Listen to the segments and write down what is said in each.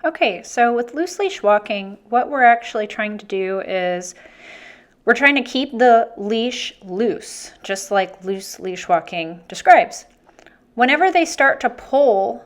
Okay, so with loose leash walking, what we're actually trying to do is we're trying to keep the leash loose, just like loose leash walking describes. Whenever they start to pull,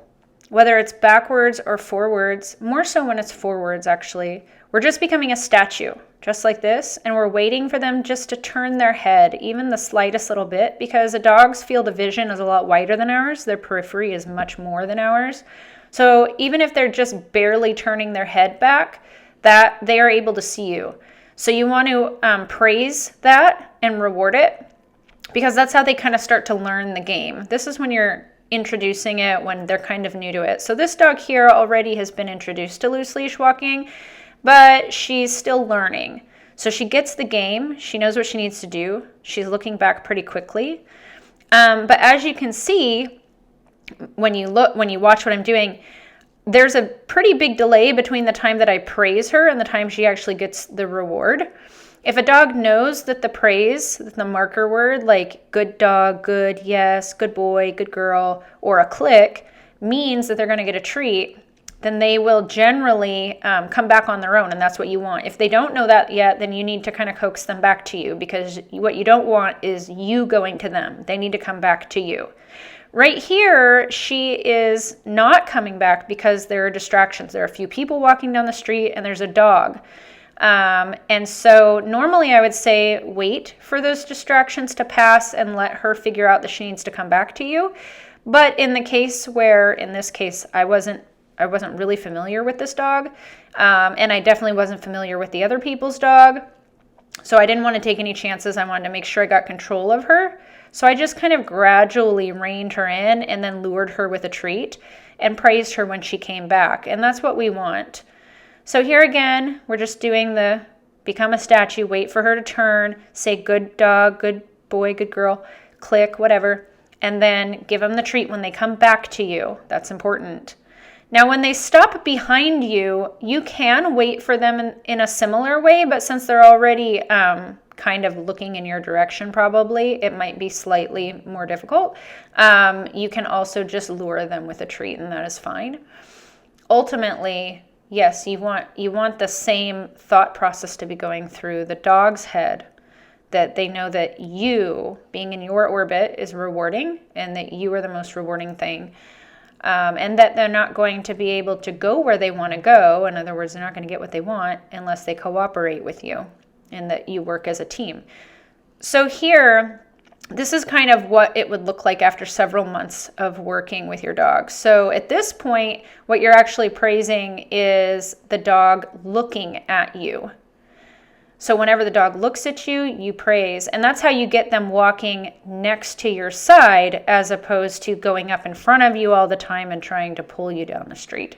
whether it's backwards or forwards, more so when it's forwards actually, we're just becoming a statue, just like this, and we're waiting for them just to turn their head, even the slightest little bit, because a dog's field of vision is a lot wider than ours. Their periphery is much more than ours. So even if they're just barely turning their head back, that they are able to see you. So you want to praise that and reward it, because that's how they kind of start to learn the game. This is when you're introducing it, when they're kind of new to it. So this dog here already has been introduced to loose leash walking, but she's still learning. So she gets the game. She knows what she needs to do. She's looking back pretty quickly. But as you can see, when you watch what I'm doing, there's a pretty big delay between the time that I praise her and the time she actually gets the reward. If a dog knows that the praise, the marker word, like good dog, good, yes, good boy, good girl, or a click, means that they're going to get a treat, then they will generally come back on their own, and that's what you want. If they don't know that yet, then you need to kind of coax them back to you, because what you don't want is you going to them. They need to come back to you. Right here, she is not coming back because there are distractions. There are a few people walking down the street, and there's a dog. And so normally I would say wait for those distractions to pass and let her figure out that she needs to come back to you. But in the case where, in this case, I wasn't really familiar with this dog, and I definitely wasn't familiar with the other people's dog, so I didn't want to take any chances. I wanted to make sure I got control of her. So I just kind of gradually reined her in and then lured her with a treat and praised her when she came back. And that's what we want. So here again, we're just doing the become a statue, wait for her to turn, say good dog, good boy, good girl, click, whatever, and then give them the treat when they come back to you. That's important. Now, when they stop behind you, you can wait for them in a similar way, but since they're already kind of looking in your direction, probably, it might be slightly more difficult. You can also just lure them with a treat, and that is fine. Ultimately, yes, you want the same thought process to be going through the dog's head, that they know that you, being in your orbit, is rewarding, and that you are the most rewarding thing. And that they're not going to be able to go where they want to go. In other words, they're not going to get what they want unless they cooperate with you and that you work as a team. So here, this is kind of what it would look like after several months of working with your dog. So at this point, what you're actually praising is the dog looking at you. So whenever the dog looks at you, you praise. And that's how you get them walking next to your side, as opposed to going up in front of you all the time and trying to pull you down the street.